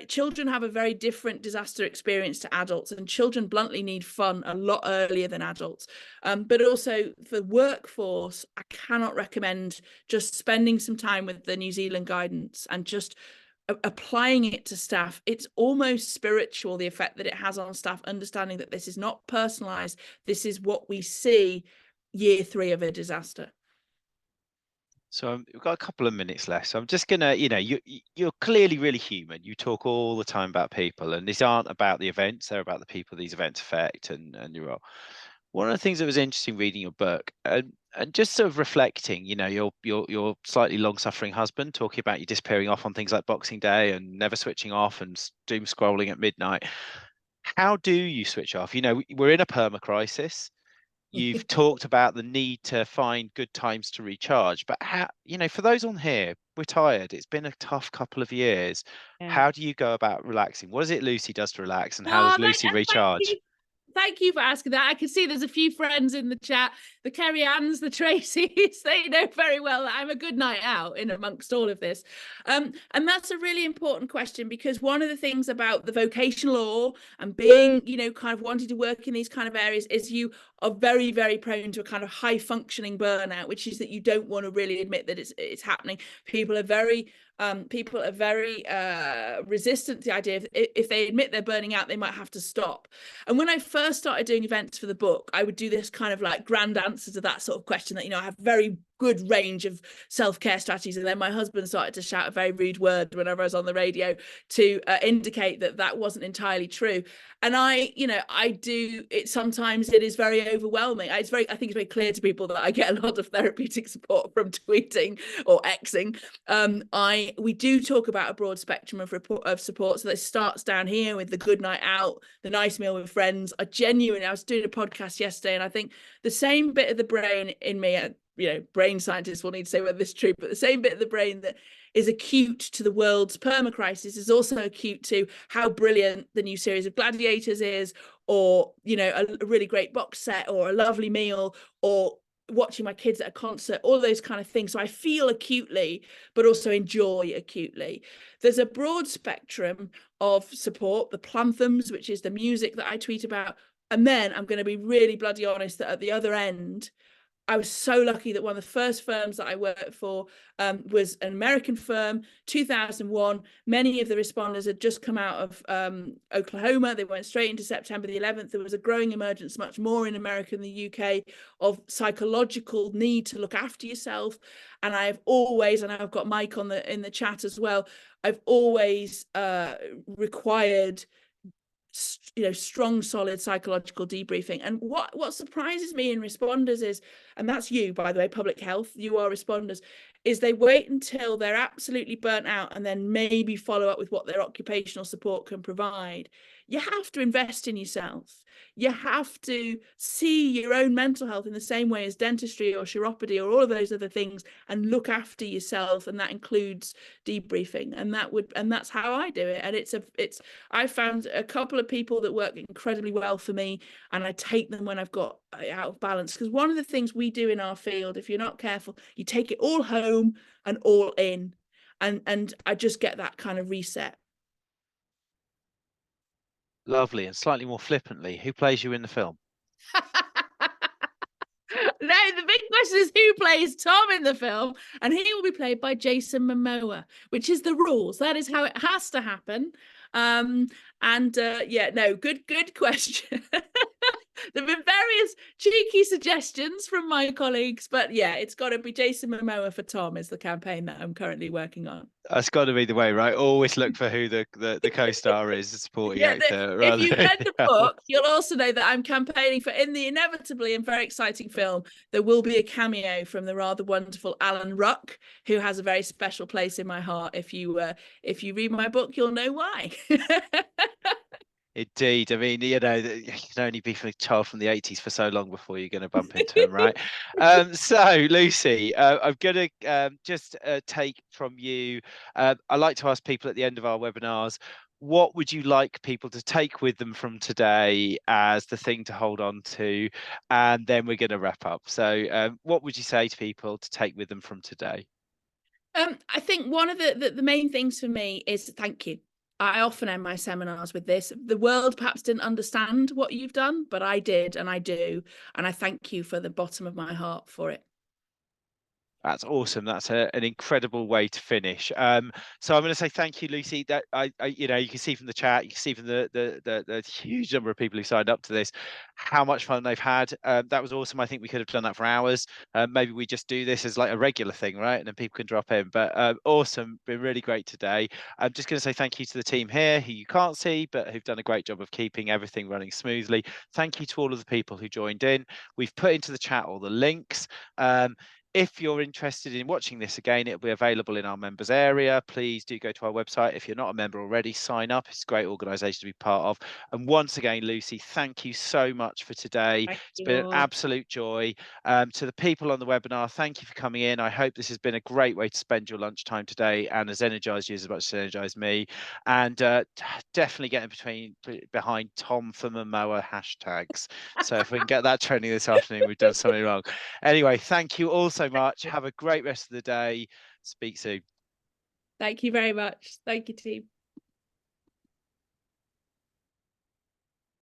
children have a very different disaster experience to adults, and children bluntly need fun a lot earlier than adults. But also for workforce, I cannot recommend just spending some time with the New Zealand guidance and just applying it to staff. It's almost spiritual, the effect that it has on staff, understanding that this is not personalized. This is what we see year 3 of a disaster. So we've got a couple of minutes left. So I'm just gonna, you're clearly really human. You talk all the time about people, and these aren't about the events; they're about the people these events affect and your role. One of the things that was interesting reading your book, and just sort of reflecting, your slightly long-suffering husband talking about you disappearing off on things like Boxing Day and never switching off and doom scrolling at midnight. How do you switch off? We're in a perma crisis. You've talked about the need to find good times to recharge, but how, for those on here, we're tired. It's been a tough couple of years. Yeah. How do you go about relaxing? What is it Lucy does to relax, and how does Lucy recharge? Thank you for asking that. I can see there's a few friends in the chat, the Kerry Anns, the Tracys. They know very well that I'm a good night out in amongst all of this. And that's a really important question, because one of the things about the vocational law and being, kind of wanting to work in these kind of areas is you are very, very prone to a kind of high functioning burnout, which is that you don't want to really admit that it's happening. People are very resistant to the idea if they admit they're burning out, they might have to stop. And when I first started doing events for the book, I would do this kind of like grand answer to that sort of question that, I have very good range of self-care strategies. And then my husband started to shout a very rude word whenever I was on the radio to indicate that wasn't entirely true. And I do it. Sometimes it is very overwhelming. I think it's very clear to people that I get a lot of therapeutic support from tweeting or Xing. We do talk about a broad spectrum of support. So that starts down here with the good night out, the nice meal with friends. I was doing a podcast yesterday, and I think the same bit of the brain in me, brain scientists will need to say whether this is true, but the same bit of the brain that is acute to the world's permacrisis is also acute to how brilliant the new series of Gladiators is, or, a really great box set, or a lovely meal, or watching my kids at a concert, all those kind of things. So I feel acutely, but also enjoy acutely. There's a broad spectrum of support, the planthams, which is the music that I tweet about. And then I'm going to be really bloody honest that at the other end, I was so lucky that one of the first firms that I worked for was an American firm, 2001. Many of the responders had just come out of Oklahoma. They went straight into September the 11th. There was a growing emergence, much more in America and the UK, of psychological need to look after yourself. And I've always, and I've got Mike in the chat as well, I've always required strong, solid psychological debriefing. And what surprises me in responders is, and that's you, by the way, public health, you are responders, is they wait until they're absolutely burnt out and then maybe follow up with what their occupational support can provide. You have to invest in yourself. You have to see your own mental health in the same way as dentistry or chiropody or all of those other things, and look after yourself. And that includes debriefing. And that's how I do it. And I found a couple of people that work incredibly well for me, and I take them when I've got out of balance. Because one of the things we do in our field, if you're not careful, you take it all home and all in. And I just get that kind of reset. Lovely. And slightly more flippantly, who plays you in the film? No, the big question is who plays Tom in the film, and he will be played by Jason Momoa, which is the rules. That is how it has to happen. Good question. There have been various cheeky suggestions from my colleagues, but yeah, it's got to be Jason Momoa for Tom is the campaign that I'm currently working on. That's got to be the way, right? Always look for who the co-star is, the supporting Yeah, actor, if rather you've than read the book, you'll also know that I'm campaigning for, in the inevitably and very exciting film, there will be a cameo from the rather wonderful Alan Ruck, who has a very special place in my heart. If you read my book, you'll know why. Indeed. I mean, you know, you can only be a child from the 80s for so long before you're going to bump into him, right? So, Lucy, I'm going to just take from you. I like to ask people at the end of our webinars, what would you like people to take with them from today as the thing to hold on to? And then we're going to wrap up. So, what would you say to people to take with them from today? I think one of the main things for me is thank you. I often end my seminars with this. The world perhaps didn't understand what you've done, but I did, and I do. And I thank you for the bottom of my heart for it. That's awesome. That's an incredible way to finish. So I'm going to say thank you, Lucy. That you know, you can see from the chat, you can see from the huge number of people who signed up to this, how much fun they've had. That was awesome. I think we could have done that for hours. Maybe we just do this as like a regular thing, right? And then people can drop in. But awesome, been really great today. I'm just going to say thank you to the team here, who you can't see, but who've done a great job of keeping everything running smoothly. Thank you to all of the people who joined in. We've put into the chat all the links. If you're interested in watching this again, it'll be available in our members area. Please do go to our website. If you're not a member already, sign up. It's a great organisation to be part of. And once again, Lucy, thank you so much for today. Thank It's been an you. absolute joy. To the people on the webinar, thank you for coming in. I hope this has been a great way to spend your lunchtime today and has energised you as much as it energised me. And definitely getting behind Tom for Momoa hashtags. So if we can get that trending this afternoon, we've done something wrong. Anyway, thank you all so much. Have a great rest of the day. Speak soon. Thank you very much. Thank you, team.